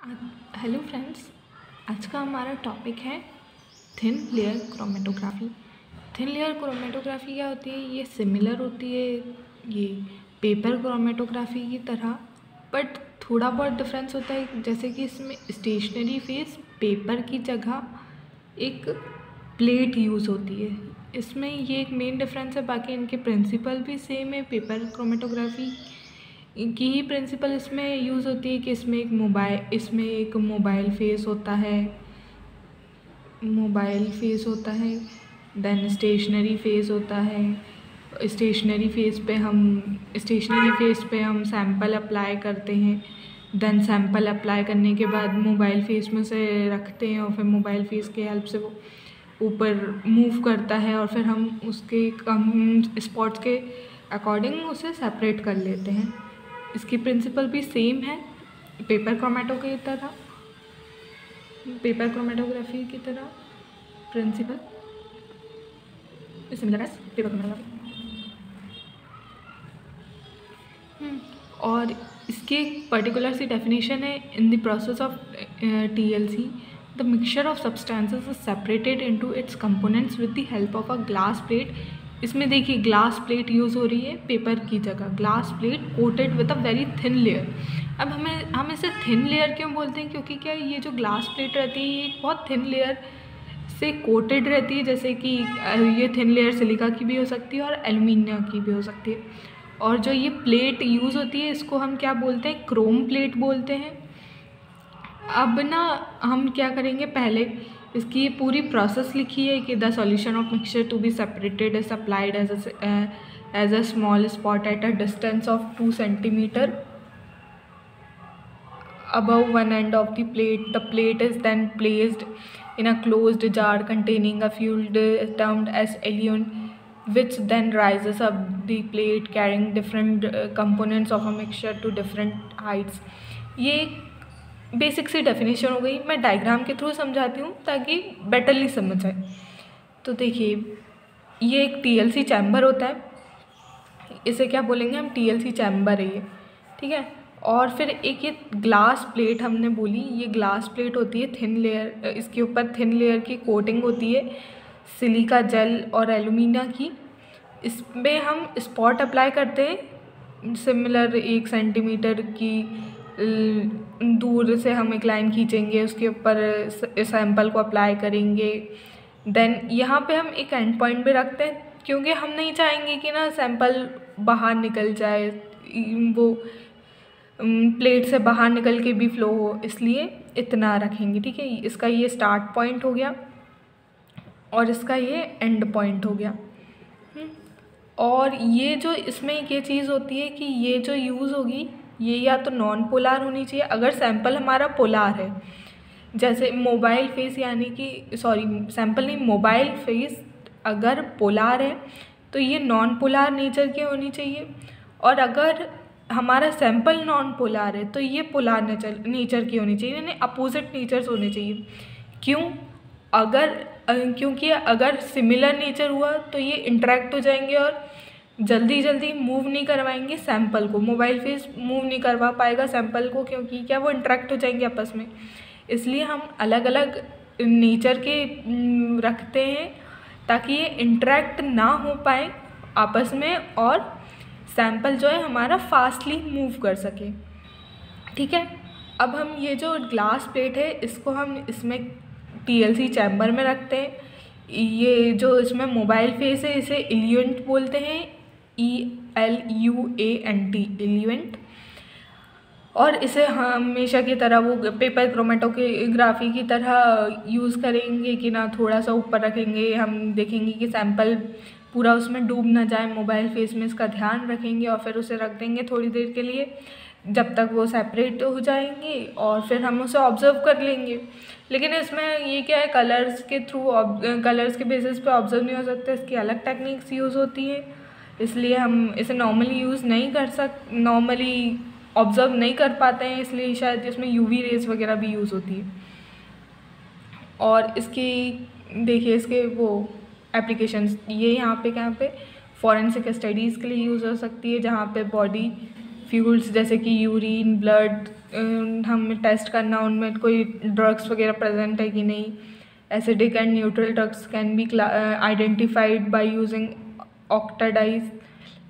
Hello friends, आज का हमारा टॉपिक है thin layer chromatography. Thin layer chromatography क्या होती है? ये सिमिलर होती है ये पेपर क्रोमेटोग्राफी की तरह, बट थोड़ा बहुत डिफरेंस होता है। जैसे कि इसमें स्टेशनरी फेस पेपर की जगह एक प्लेट यूज़ होती है। इसमें ये एक मेन डिफरेंस है, बाकी इनके प्रिंसिपल भी सेम है। पेपर क्रोमेटोग्राफी की ही प्रिंसिपल इसमें यूज़ होती है कि इसमें एक मोबाइल फेस होता है, देन स्टेशनरी फेस होता है। स्टेशनरी फेस पे हम सैंपल अप्लाई करते हैं, देन सैंपल अप्लाई करने के बाद मोबाइल फेस में से रखते हैं और फिर मोबाइल फेस के हेल्प से वो ऊपर मूव करता है और फिर हम उसके कम स्पॉट्स के अकॉर्डिंग उसे सेपरेट कर लेते हैं। इसकी प्रिंसिपल भी सेम है पेपर क्रोमेटोग्राफी की तरह principle similar as paper chromatography. और इसकी एक पर्टिकुलर सी डेफिनेशन है, in the process of TLC the mixture of substances is separated into its components with the help of a glass plate. इसमें देखिए ग्लास प्लेट यूज़ हो रही है पेपर की जगह, glass plate coated with a very thin layer. अब हम इसे थिन लेयर क्यों बोलते हैं? क्योंकि क्या ये जो ग्लास प्लेट रहती है ये एक बहुत थिन लेयर से कोटेड रहती है। जैसे कि ये थिन लेयर सिलिका की भी हो सकती है और एल्युमिनियम की भी हो सकती है। और जो ये प्लेट यूज़ होती है इसको हम क्या बोलते हैं? क्रोम प्लेट बोलते हैं। अब ना हम क्या करेंगे, पहले इसकी ये पूरी प्रोसेस लिखी है कि the solution of mixture to be separated is applied as a small spot at a distance of 2 centimeter above one end of the plate. The plate is then placed in a closed jar containing a fluid termed as eluent, which then rises up the plate carrying different components of a mixture to different heights. ये basic सी definition हो गई। मैं diagram के through समझाती हूँ ताकि betterly समझ आए। तो देखिए ये एक TLC चैम्बर होता है, इसे क्या बोलेंगे हम? TLC चैम्बर है ये, ठीक है। और फिर एक ये ग्लास प्लेट हमने बोली, ये ग्लास प्लेट होती है थिन लेयर, इसके ऊपर थिन लेयर की कोटिंग होती है सिलिका जेल और एल्यूमिनियम की। इसमें हम स्पॉट अप्लाई करते हैं सिमिलर 1 centimeter की दूर से हम एक लाइन खींचेंगे, उसके ऊपर सैंपल को अप्लाई करेंगे। देन यहाँ पे हम एक एंड पॉइंट भी रखते हैं क्योंकि हम नहीं चाहेंगे कि ना सैंपल बाहर निकल जाए, वो प्लेट से बाहर निकल के भी फ्लो हो, इसलिए इतना रखेंगे, ठीक है। इसका ये स्टार्ट पॉइंट हो गया और इसका ये एंड पॉइंट हो गया। और ये जो इसमें ये चीज़ होती है कि ये जो यूज़ होगी ये या तो नॉन पोलार होनी चाहिए अगर सैंपल हमारा पोलार है। जैसे मोबाइल फेस सैंपल नहीं, मोबाइल फेस अगर पोलार है तो ये नॉन पोलार नेचर की होनी चाहिए। और अगर हमारा सैंपल नॉन पोलार है तो ये पोलार नेचर की होनी चाहिए, यानी अपोजिट नेचर्स होने चाहिए। क्योंकि अगर सिमिलर नेचर हुआ तो ये इंटरेक्ट हो जाएंगे और जल्दी मूव नहीं करवाएंगे सैंपल को। मोबाइल फेस मूव नहीं करवा पाएगा सैंपल को, क्योंकि क्या वो इंटरेक्ट हो जाएंगे आपस में। इसलिए हम अलग अलग नेचर के रखते हैं ताकि ये इंटरेक्ट ना हो पाए आपस में और सैंपल जो है हमारा फास्टली मूव कर सके, ठीक है। अब हम ये जो ग्लास प्लेट है इसको हम इसमें TLC चैम्बर में रखते हैं। ये जो इसमें मोबाइल फेस है इसे इल्यूएंट बोलते हैं, ELUANT, इल्यूएंट। और इसे हमेशा की तरह वो पेपर क्रोमेटोग्राफी की तरह यूज़ करेंगे कि ना थोड़ा सा ऊपर रखेंगे, हम देखेंगे कि सैंपल पूरा उसमें डूब ना जाए मोबाइल फेस में, इसका ध्यान रखेंगे और फिर उसे रख देंगे थोड़ी देर के लिए जब तक वो सेपरेट हो जाएंगे और फिर हम उसे ऑब्ज़र्व कर लेंगे। लेकिन इसमें ये क्या है, कलर्स के बेसिस पे ऑब्ज़र्व नहीं हो सकता, इसकी अलग टेक्निक्स यूज़ होती है, इसलिए हम इसे नॉर्मली ऑब्ज़र्व नहीं कर पाते हैं, इसलिए शायद इसमें UV रेज वगैरह भी यूज़ होती है। और इसकी देखिए इसके वो एप्लीकेशंस ये यहाँ पे फॉरेंसिक स्टडीज़ के लिए यूज़ हो सकती है, जहाँ पे बॉडी फ्यूल्स जैसे कि यूरिन, ब्लड, हमें टेस्ट करना उनमें कोई ड्रग्स वगैरह प्रेजेंट है कि नहीं। Acidic and neutral drugs can be identified by using octadecyl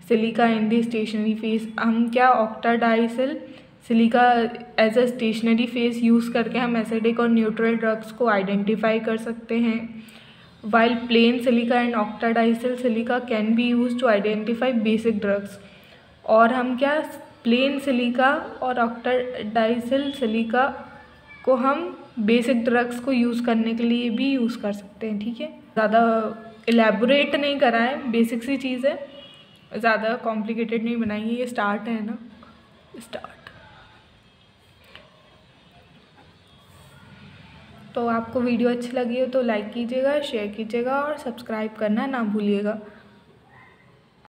silica in the stationary phase. हम क्या octadecyl silica as a stationary phase use करके हम एसिडिक और न्यूट्रल ड्रग्स को आइडेंटिफाई कर सकते हैं। While plain silica and octadecyl silica can be use to identify basic drugs. और हम क्या प्लेन सिलिका और ऑक्टाडाइसिल सिलिका को हम बेसिक ड्रग्स को यूज़ करने के लिए भी यूज़ कर सकते हैं। ठीक है, ज़्यादा एलैबोरेट नहीं करा है, बेसिक सी चीज़ है, ज़्यादा कॉम्प्लिकेटेड नहीं बनाई है। ये स्टार्ट है ना, स्टार्ट। तो आपको वीडियो अच्छी लगी हो तो लाइक कीजिएगा, शेयर कीजिएगा और सब्सक्राइब करना ना भूलिएगा।